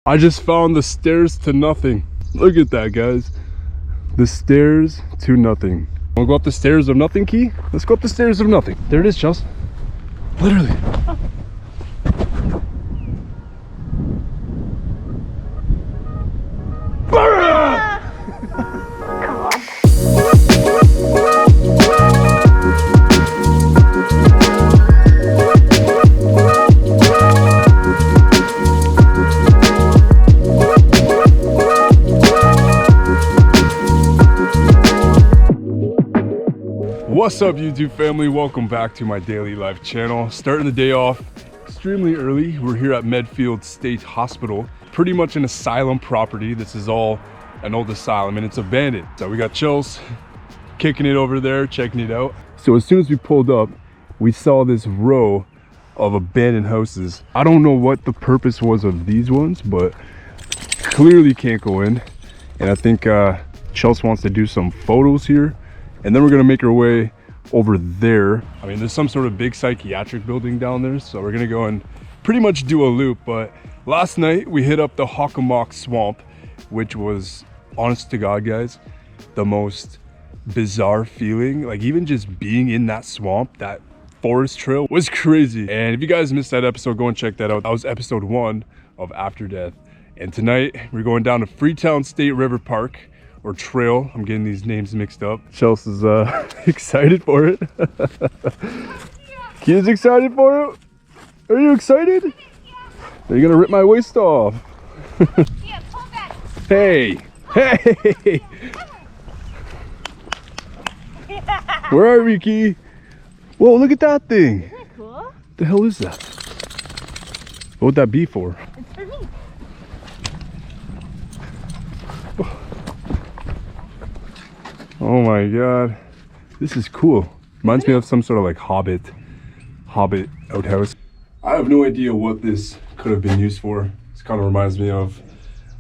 I just found the stairs to nothing. Look at that, guys. The stairs to nothing. Wanna go up the stairs of nothing, Key? Let's go up the stairs of nothing. There it is, Chels. Literally. What's up, YouTube family? Welcome back to my daily life channel. Starting the day off extremely early. We're here at Medfield State Hospital, pretty much an asylum property. This is all an old asylum and it's abandoned. So we got Chels kicking it over there, checking it out. So as soon as we pulled up, we saw this row of abandoned houses. I don't know what the purpose was of these ones, but clearly can't go in. And I think Chels wants to do some photos here. And then we're gonna make our way over there. I mean, there's some sort of big psychiatric building down there, so we're gonna go and pretty much do a loop. But last night we hit up the Hockomock Swamp, which was, honest to God, guys, the most bizarre feeling. Like, even just being in that swamp, that forest trail was crazy. And if you guys missed that episode, go and check that out. That was episode 1 of After Death. And tonight we're going down to Freetown State River Park, or trail. I'm getting these names mixed up. Chels is excited for it. Kids excited for it? Are you excited? Are you gonna rip my waist off? Yeah, pull back. Hey, hey! Where are we, Key? Whoa, look at that thing. Isn't that cool? What the hell is that? What would that be for? It's for me. Oh my god, this is cool. Reminds me of some sort of like hobbit outhouse. I have no idea what this could have been used for. This kind of reminds me of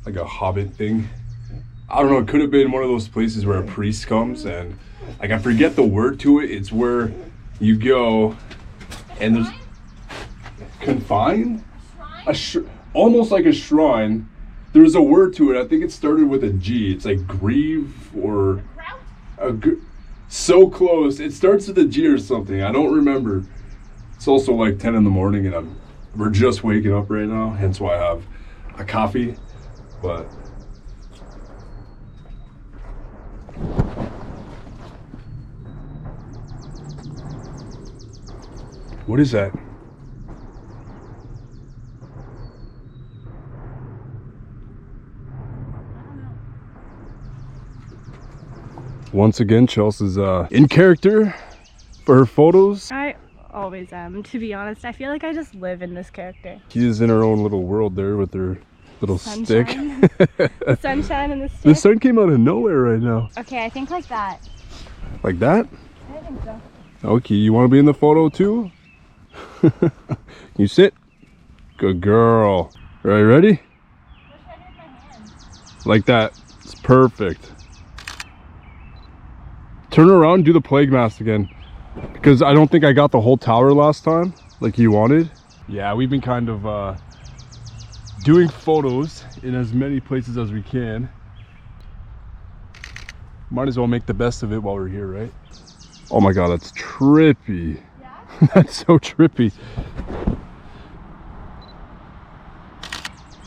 like a hobbit thing. I don't know, it could have been one of those places where a priest comes and, like, I forget the word to it. It's where you go and there's confined? Almost like a shrine. There's a word to it. I think it started with a G. It's like grieve or so close. It starts with a G or something. I don't remember. It's also like 10 in the morning and we're just waking up right now, hence why I have a coffee. But what is that? Once again, Chels is in character for her photos. I always am, to be honest. I feel like I just live in this character. She is in her own little world there with her little stick. The sunshine and the stick. The sun came out of nowhere right now. Okay, I think like that. Like that? I think so. Okay, you want to be in the photo too? You sit. Good girl. Are you ready? What should I do with my hands? Like that. It's perfect. Turn around, do the plague mask again. Because I don't think I got the whole tower last time, like you wanted. Yeah, we've been kind of doing photos in as many places as we can. Might as well make the best of it while we're here, right? Oh my god, that's trippy. Yeah? That's so trippy.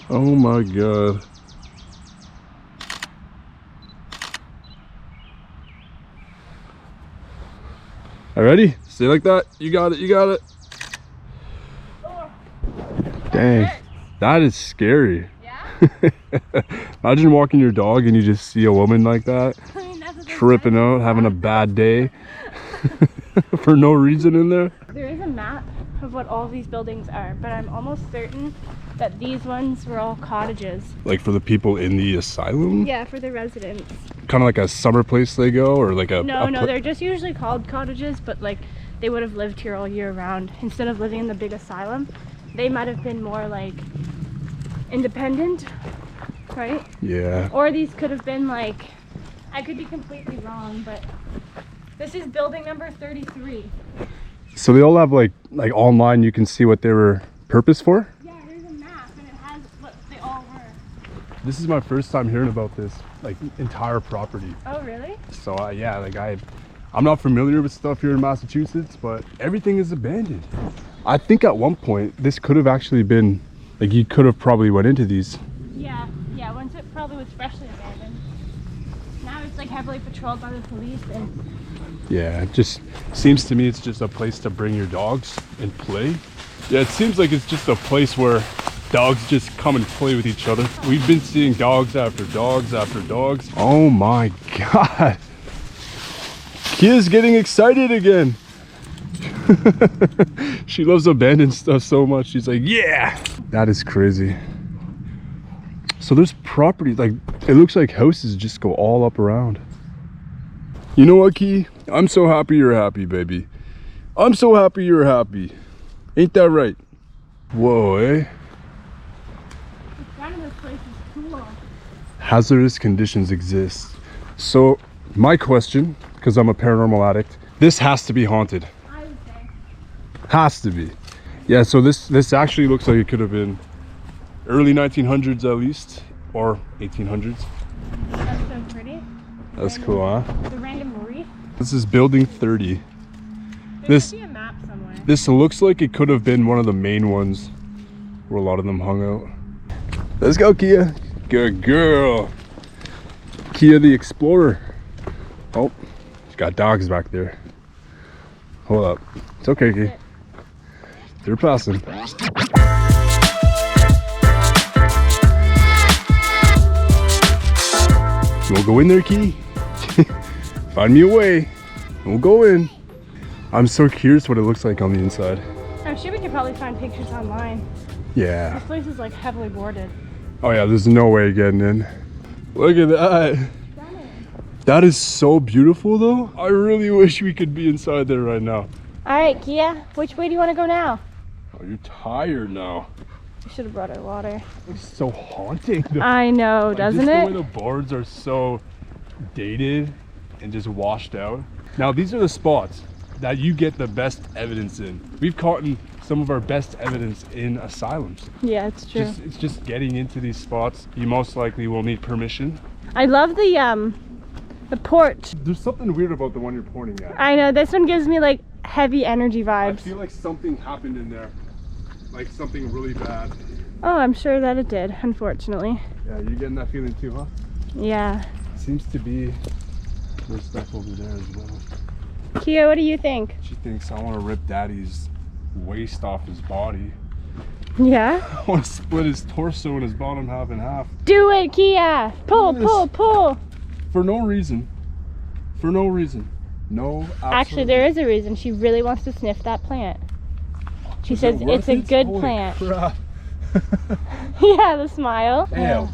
Oh my god. All right, ready? Stay like that. You got it. You got it. Dang, that is scary. Yeah? Imagine walking your dog and you just see a woman like that, I mean, tripping out, having a bad day for no reason in there. There is a map of what all these buildings are, but I'm almost certain that these ones were all cottages. Like for the people in the asylum? Yeah, for the residents. Kind of like a summer place they go, or like a... No, they're just usually called cottages, but like they would have lived here all year round. Instead of living in the big asylum, they might have been more like independent, right? Yeah. Or these could have been like, I could be completely wrong, but this is building number 33. So they all have like online you can see what they were purpose for? Yeah, there's a map and it has what they all This is my first time hearing about this, like, entire property. Oh, really? So yeah, like I'm not familiar with stuff here in Massachusetts, but everything is abandoned. I think at one point this could have actually been, like, you could have probably went into these. Yeah, once it probably was freshly abandoned. Now it's like heavily patrolled by the police and... Yeah, it just seems to me it's just a place to bring your dogs and play. Yeah, it seems like it's just a place where dogs just come and play with each other. We've been seeing dogs after dogs after dogs. Oh my God. Kia's getting excited again. She loves abandoned stuff so much. She's like, yeah. That is crazy. So there's property, like, it looks like houses just go all up around. You know what, Ki? I'm so happy you're happy, baby. I'm so happy you're happy. Ain't that right? Whoa, eh? The front of this place is cool. Hazardous conditions exist. So my question, because I'm a paranormal addict, this has to be haunted. I would say. Has to be. Yeah, so this actually looks like it could have been early 1900s at least, or 1800s. That's so pretty. That's cool, huh? The random reef. This is building 30. There should be a map somewhere. This looks like it could have been one of the main ones where a lot of them hung out. Let's go, Kia. Good girl. Kia the Explorer. Oh, she's got dogs back there. Hold up. It's okay, Ki. They're passing. You wanna go in there, Ki? Find me a way. We'll go in. I'm so curious what it looks like on the inside. I'm sure we could probably find pictures online. Yeah. This place is like heavily boarded. Oh yeah, there's no way getting in. Look at that. That is so beautiful though. I really wish we could be inside there right now. All right, Kia, which way do you want to go now? Oh, you're tired now. We should have brought our water. It's so haunting though. I know, Like, doesn't just it? the way the boards are so dated and just washed out. Now these are the spots that you get the best evidence in. We've caught in some of our best evidence in asylums. Yeah, it's true. It's just getting into these spots. You most likely will need permission. I love the porch. There's something weird about the one you're pointing at. I know, this one gives me like heavy energy I vibes. feel like something happened in there. Like something really bad. Oh, I'm sure that it did, unfortunately. Yeah, you getting that feeling too, huh? Yeah. Seems to be there's stuff over there as well. Kia, what do you think? She thinks I want to rip Daddy's waist off his body. Yeah? I want to split his torso and his bottom half in half. Do it, Kia! Pull, Yes. pull, pull! For no reason. For no reason. No, Actually, there is a reason. She really wants to sniff that plant. She says it's a good plant. Crap. Yeah, the smile. Ew.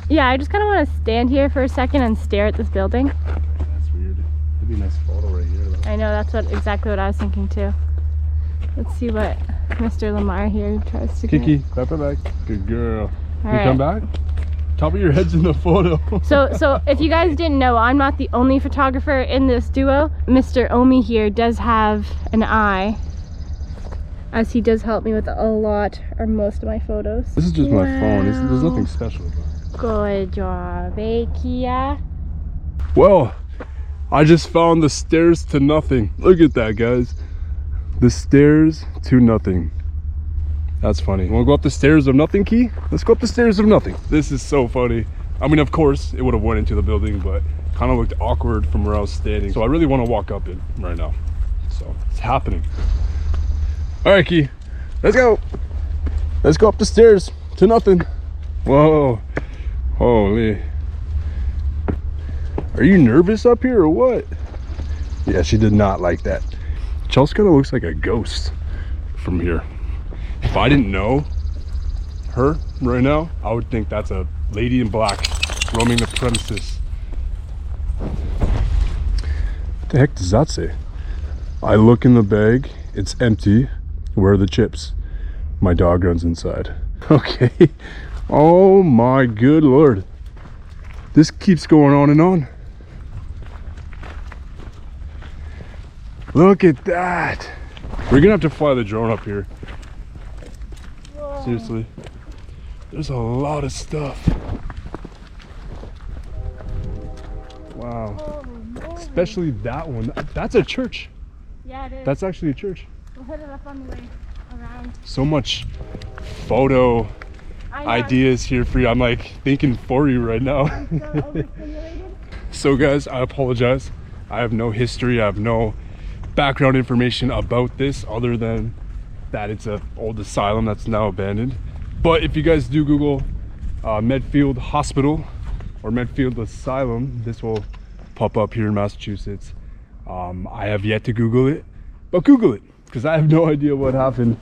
Yeah, I just kind of want to stand here for a second and stare at this building. That's weird. That'd be a nice photo right here though. I know, that's exactly what I was thinking too. Let's see what Mr. Lamar here tries to Kiki, get. pepper back. Good girl. All You right. come back? Top of your head's in the photo. So if you guys didn't know, I'm not the only photographer in this duo. Mr. Omi here does have an eye, as he does help me with a lot or most of my photos. This is just my phone. There's nothing special about it. Good job, eh, Kia? Well, I just found the stairs to nothing. Look at that, guys. The stairs to nothing. That's funny. Want to go up the stairs of nothing, Ki? Let's go up the stairs of nothing. This is so funny. I mean, of course, it would have went into the building, but kind of looked awkward from where I was standing. So I really want to walk up it right now. So it's happening. All right, Ki, let's go. Let's go up the stairs to nothing. Whoa, holy. Are you nervous up here or what? Yeah, she did not like that. Chels kind of looks like a ghost from here. If I didn't know her right now, I would think that's a lady in black roaming the premises. What the heck does that say? I look in the bag, it's empty. Where are the chips? My dog runs inside. Okay. Oh my good Lord. This keeps going on and on. Look at that. We're gonna have to fly the drone up here. Whoa. Seriously. There's a lot of stuff. Wow. Oh, Especially that one. That's a church. yeah, it is. That's actually a church. We'll hit it up on the way around. So much photo ideas here for you. I'm like thinking for you right now. I'm so overstimulated. So guys, I apologize. I have no history. I have no background information about this other than that it's an old asylum that's now abandoned. But if you guys do Google Medfield Hospital or Medfield Asylum, this will pop up here in Massachusetts. I have yet to Google it, but Google it because I have no idea what happened.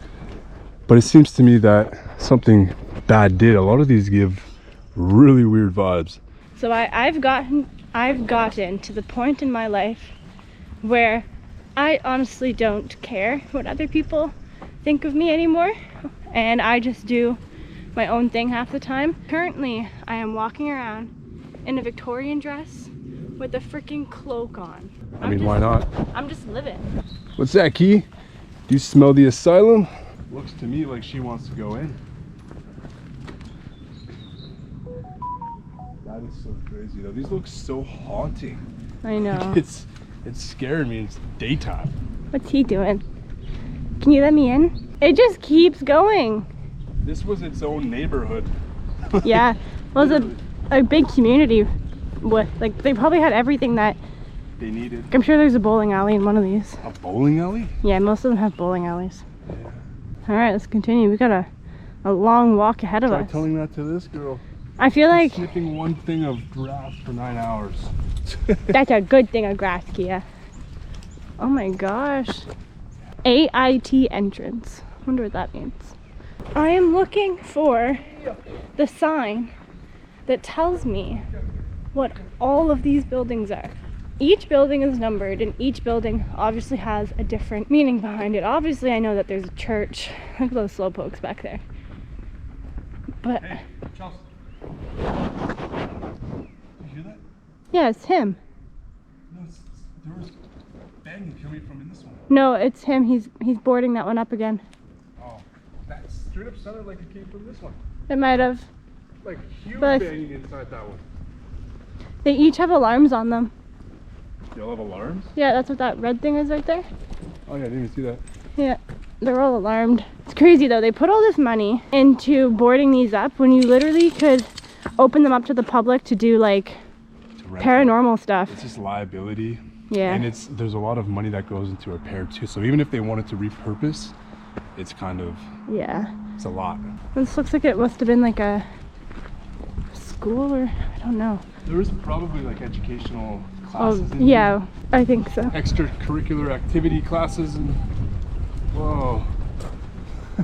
But it seems to me that something bad did. A lot of these give really weird vibes. So I've gotten to the point in my life where I honestly don't care what other people think of me anymore, and I just do my own thing half the time. Currently, I am walking around in a Victorian dress with a freaking cloak on. I mean, why not? I'm just living. What's that, Key? Do you smell the asylum? Looks to me like she wants to go in. That is so crazy though. These look so haunting. I know. It's scaring me. It's daytime. What's he doing? Can you let me in? It just keeps going. This was its own neighborhood. Yeah, well, it was a big community with, like, they probably had everything that They needed. I'm sure there's a bowling alley in one of these. A bowling alley? Yeah, most of them have bowling alleys. Yeah. All right, let's continue. We got a long walk ahead of Try us. telling that to this girl. I feel like Sniffing one thing of grass for 9 hours. that's a good thing of grass, Kia. Oh my gosh. AIT entrance. Wonder what that means. I am looking for the sign that tells me what all of these buildings are. Each building is numbered, and each building obviously has a different meaning behind it. Obviously, I know that there's a church. Look at those slowpokes back there. But Hey, Chelsea. You hear that? yeah, it's him. No, there was banging coming from in this one. No, it's him. He's boarding that one up again. Oh, that straight up sounded like it came from this one. It might have. Like huge But banging inside that one. They each have alarms on them. Y'all have alarms? Yeah, that's what that red thing is right there. Oh yeah, I didn't even see that. Yeah, they're all alarmed. It's crazy though. They put all this money into boarding these up when you literally could open them up to the public to do like paranormal stuff. It's just liability. Yeah. And there's a lot of money that goes into repair too. So even if they wanted to repurpose, it's kind of, Yeah. it's a lot. This looks like it must have been like a school or I don't know. There is probably like educational Oh, classes. in yeah, I think so. here. Extracurricular activity classes and whoa.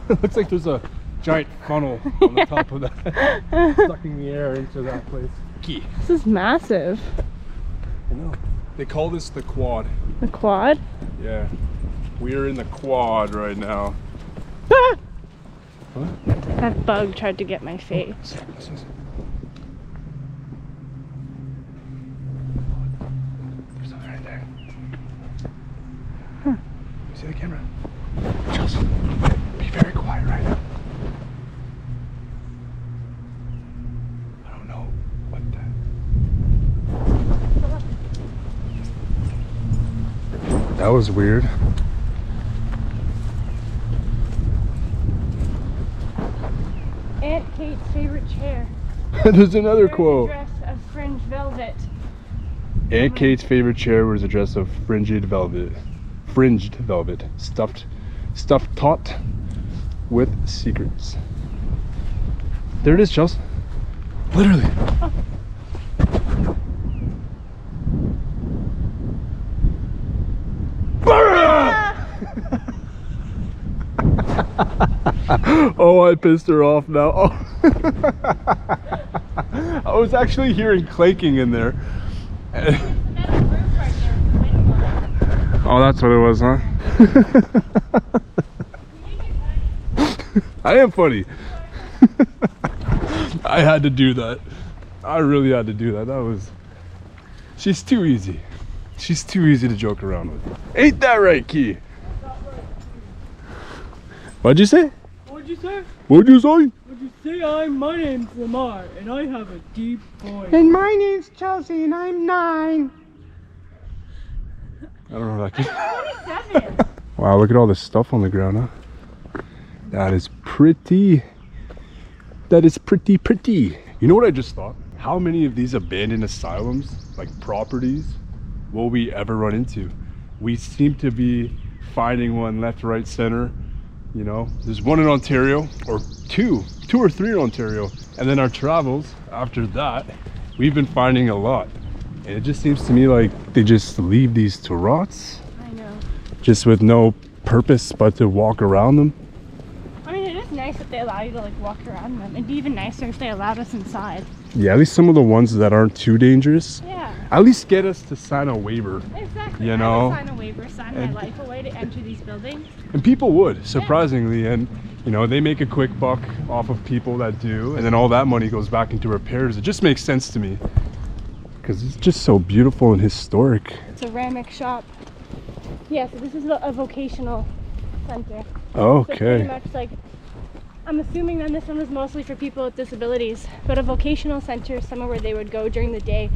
Looks like there's a giant funnel on the top of that, sucking the air into that place. Key. This is massive. I know. They call this the quad. The quad? Yeah. We are in the quad right now. Ah! What? That bug tried to get my face. There's something right there. Huh. See the camera? Chelsea, be very quiet right now. I don't know what that. That was weird. Aunt Kate's favorite chair. There's another Wears a quote. dress of fringe velvet. Aunt Kate's favorite chair was a dress of fringed velvet. Fringed velvet. Stuffed taut with secrets. There it is, Chelsea. Literally. Oh, I pissed her off now. Oh. I was actually hearing clanking in there. Oh, that's what it was, huh? I am funny. I had to do that. I really had to do that. That was... She's too easy. She's too easy to joke around with. Ain't that right, Key? That's not right. What'd you say? What'd you say? What'd you say? What'd Just say my name's Lamar, and I have a deep voice. And my name's Chelsea, and I'm 9. I don't know if that can. 27. Wow, look at all this stuff on the ground, huh? That is pretty. That is pretty. You know what I just thought? How many of these abandoned asylums, like properties, will we ever run into? We seem to be finding one left, right, center. You know, there's one in Ontario, or two or three in Ontario. And then our travels after that, we've been finding a lot. And it just seems to me like they just leave these to rot. I know. Just with no purpose but to walk around them. I mean, it is nice that they allow you to like walk around them. It'd be even nicer if they allowed us inside. Yeah, at least some of the ones that aren't too dangerous. Yeah. At least get us to sign a waiver. Exactly. You I know? would sign a waiver, sign my life away to enter these buildings. And people would, surprisingly. And, you know, they make a quick buck off of people that do. And then all that money goes back into repairs. It just makes sense to me. Because it's just so beautiful and historic. Ceramic shop. Yeah, so this is a vocational center. Okay. So pretty much like, I'm assuming then this one was mostly for people with disabilities, but a vocational center is somewhere where they would go during the day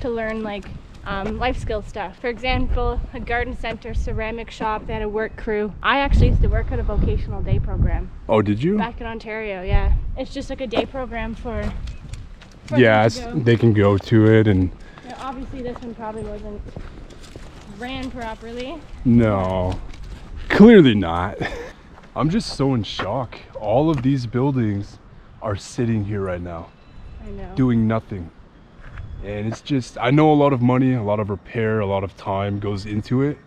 to learn like life skill stuff. For example, a garden center, ceramic shop, they had a work crew. I actually used to work at a vocational day program. Oh, did you? Back in Ontario, yeah. It's just like a day program for Yeah, them to go. they can go to it and... Now, obviously this one probably wasn't ran properly. No, clearly not. I'm just so in shock. All of these buildings are sitting here right now, I know. doing nothing. And it's just, I know a lot of money, a lot of repair, a lot of time goes into it,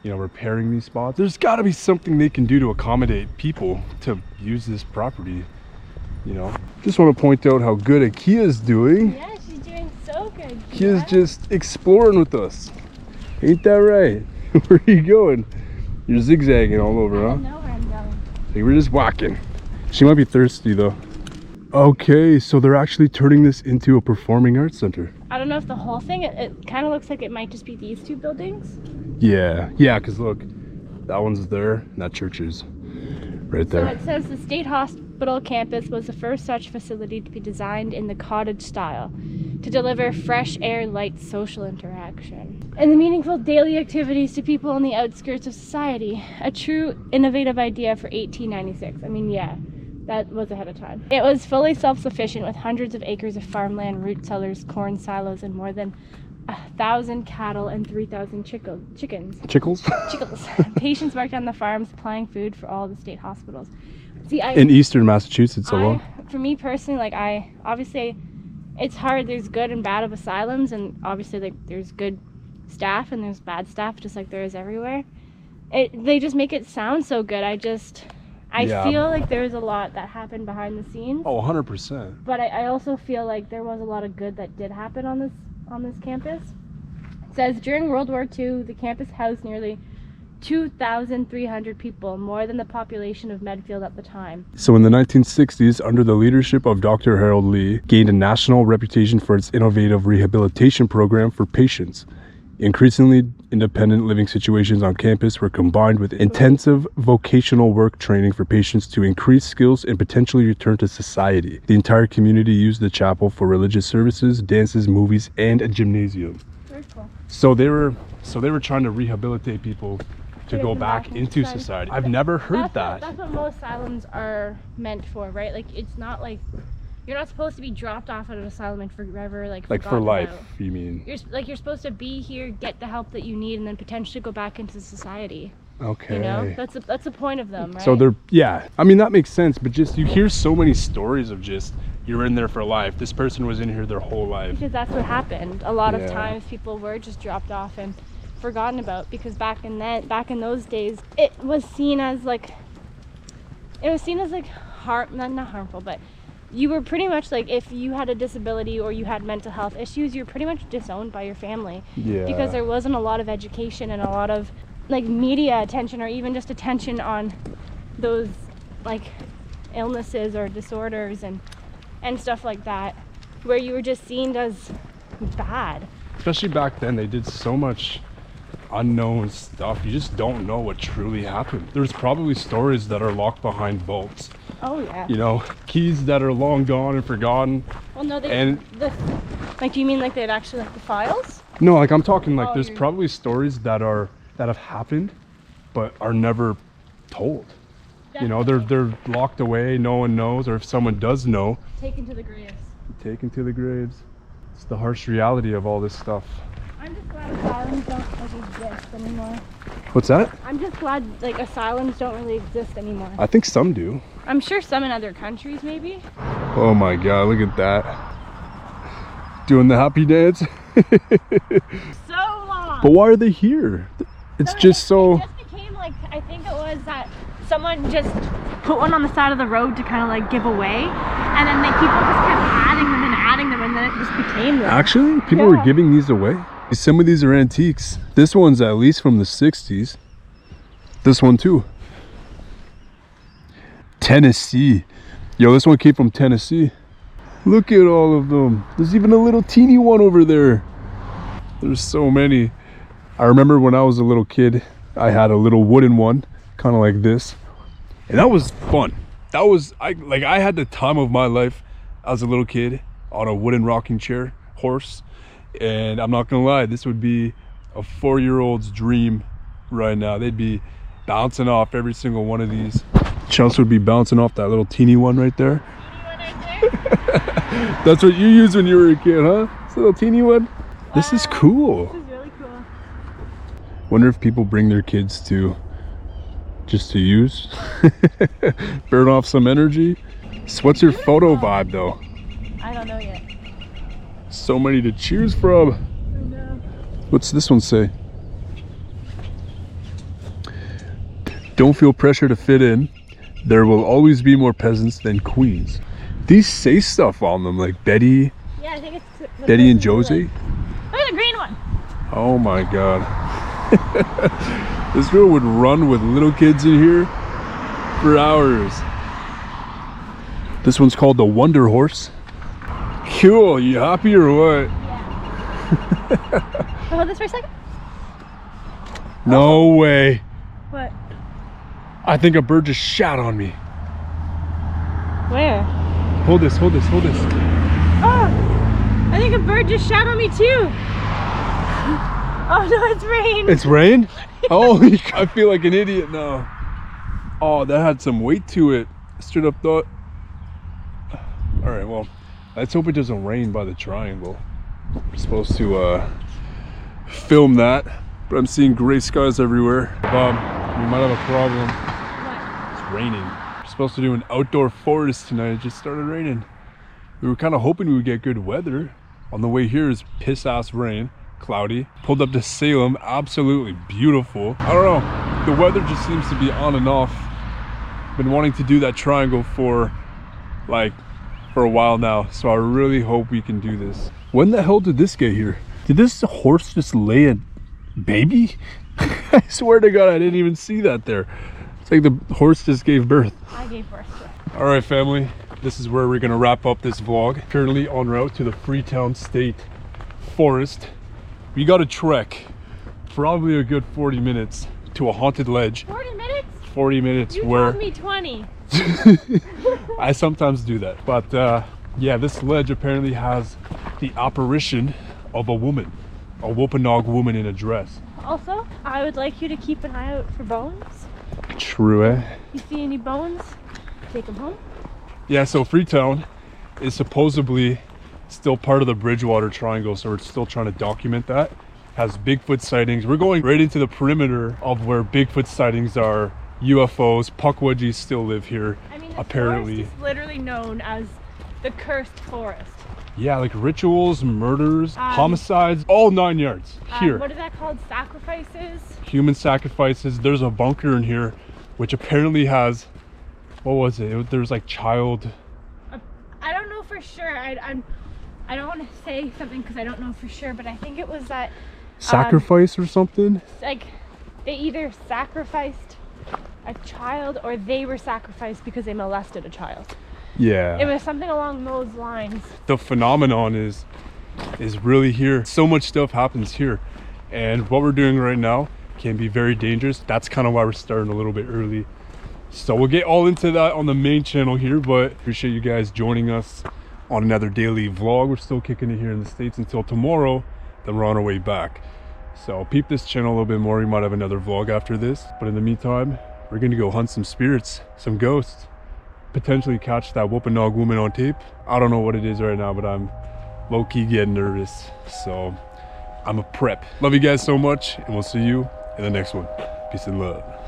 you know, repairing these spots. There's got to be something they can do to accommodate people to use this property, you know. Just want to point out how good Akia's doing. Yeah, she's doing so good. Akia's just exploring with us. Ain't that right? Where are you going? You're zigzagging all over, I huh? don't know where I'm going. Hey, we're just walking. She might be thirsty though. Okay, so they're actually turning this into a performing arts center. I don't know if the whole thing, it kind of looks like it might just be these two buildings. Yeah, because look, that one's there and that church is right So there. it says the State Hospital campus was the first such facility to be designed in the cottage style to deliver fresh air, light, social interaction, and the meaningful daily activities to people on the outskirts of society. A true innovative idea for 1896. I mean, yeah, that was ahead of time. It was fully self-sufficient with hundreds of acres of farmland, root cellars, corn silos, and more than 1,000 cattle and 3,000 chickens. Chickles? Chickles. Patients worked on the farm supplying food for all the state hospitals. See, In eastern Massachusetts alone. for me personally, like obviously it's hard. There's good and bad of asylums, and obviously like there's good staff and there's bad staff, just like there is everywhere. They just make it sound so good. I Yeah. feel like there's a lot that happened behind the scenes. Oh, 100%. But I also feel like there was a lot of good that did happen on this campus. It says during World War II, the campus housed nearly 2,300 people, more than the population of Medfield at the time. So in the 1960s, under the leadership of Dr. Harold Lee, gained a national reputation for its innovative rehabilitation program for patients. Increasingly independent living situations on campus were combined with intensive vocational work training for patients to increase skills and potentially return to society. The entire community used the chapel for religious services, dances, movies, and a gymnasium. Very cool. So they were trying to rehabilitate people to Get go them back back into into society. society. I've never heard That's what most asylums are meant for, right? Like it's not like you're not supposed to be dropped off at an asylum and forever like Like for forgotten life, about. you mean? You're supposed to be here, get the help that you need, and then potentially go back into society. Okay. You know, that's the point of them, right? So they're, yeah, I mean, that makes sense, but just you hear so many stories of just, you're in there for life. This person was in here their whole life. Because that's what happened. A lot of Yeah. times people were just dropped off and forgotten about, because back in those days, it was seen as like not harmful, but you were pretty much like, if you had a disability or you had mental health issues, you were pretty much disowned by your family. Yeah. Because there wasn't a lot of education and a lot of like media attention, or even just attention on those like illnesses or disorders and stuff like that, where you were just seen as bad. Especially back then, they did so much unknown stuff. You just don't know what truly happened. There's probably stories that are locked behind vaults Oh yeah. You know, keys that are long gone and forgotten. Well, no, And like, do you mean like they'd actually like the files? no, like I'm talking like Oh, there's probably stories that have happened, but are never told. You know, they're locked away. No one knows, or if someone does know, Taken to the graves. taken to the graves. It's the harsh reality of all this stuff. I'm just glad asylums don't like exist anymore. What's that? I'm just glad like asylums don't really exist anymore. I think some do. I'm sure some in other countries maybe. Oh my god, look at that. Doing the happy dance. So long. But why are they here? It's just so... It just became like, I think it was that someone just put one on the side of the road to kind of like give away, and then people just kept adding them, and then it just became this. Actually, people were giving these away. Some of these are antiques. This one's at least from the 60s. This one too. Tennessee. Yo, this one came from Tennessee. Look at all of them. There's even a little teeny one over there. There's so many. I remember when I was a little kid, I had a little wooden one, kind of like this. And that was fun. That was, I had the time of my life as a little kid on a wooden rocking chair, horse. And I'm not gonna lie, this would be a 4-year-old's dream right now. They'd be bouncing off every single one of these. Chels would be bouncing off that little teeny one right there. That's what you used when you were a kid, huh? This little teeny one? This is cool. This is really cool. Wonder if people bring their kids to just to use. Burn off some energy. So what's your photo vibe though? I don't know yet. So many to choose from. I know. What's this one say? Don't feel pressure to fit in. There will always be more peasants than queens. These say stuff on them, like Betty. Yeah, I think it's Betty and Josie. Look at the green one. Oh my god. This girl would run with little kids in here for hours. This one's called the Wonder Horse. Cool, you happy or what? Yeah. Hold this for a second. No way. What? I think a bird just shat on me. Where? Hold this, hold this, hold this. Oh! I think a bird just shat on me too. Oh no, it's rain. It's rain? Oh, I feel like an idiot now. Oh, that had some weight to it. Straight up thought. All right, well, let's hope it doesn't rain by the triangle. We're supposed to film that, but I'm seeing gray skies everywhere. Bob, we might have a problem. What? It's raining. We're supposed to do an outdoor forest tonight. It just started raining. We were kind of hoping we would get good weather. On the way here is piss ass rain, cloudy. Pulled up to Salem, absolutely beautiful. I don't know, the weather just seems to be on and off. Been wanting to do that triangle for a while now, so I really hope we can do this. When the hell did this get here? Did this horse just lay a baby? I swear to God, I didn't even see that there. It's like the horse just gave birth. I gave birth to it. All right, family, this is where we're gonna wrap up this vlog. Currently en route to the Freetown State Forest. We got to trek probably a good 40 minutes to a haunted ledge. 40 minutes? 40 minutes You where... told me 20. I sometimes do that. But yeah, this ledge apparently has the apparition of a woman. A Wampanoag woman in a dress. Also, I would like you to keep an eye out for bones. True, eh? You see any bones? Take them home. Yeah, so Freetown is supposedly still part of the Bridgewater Triangle, so we're still trying to document that. Has Bigfoot sightings. We're going right into the perimeter of where Bigfoot sightings are, UFOs, Pukwudgies still live here. I mean, apparently. Forest is literally known as the cursed forest. Yeah, like rituals, murders, homicides, all 9 yards here. What is that called? Sacrifices? Human sacrifices. There's a bunker in here, which apparently has, what was it? There's like child. I don't know for sure. I don't want to say something because I don't know for sure, but I think it was that Sacrifice or something? like they either sacrificed a child or they were sacrificed because they molested a child. Yeah. It was something along those lines. The phenomenon is really here. So much stuff happens here. And what we're doing right now can be very dangerous. That's kind of why we're starting a little bit early. So we'll get all into that on the main channel here, but appreciate you guys joining us on another daily vlog. We're still kicking it here in the States until tomorrow, then we're on our way back. So peep this channel a little bit more. We might have another vlog after this, but in the meantime, we're gonna go hunt some spirits, some ghosts, potentially catch that Wampanoag woman on tape. I don't know what it is right now, but I'm low-key getting nervous, so I'm a prep. Love you guys so much, and we'll see you in the next one. Peace and love.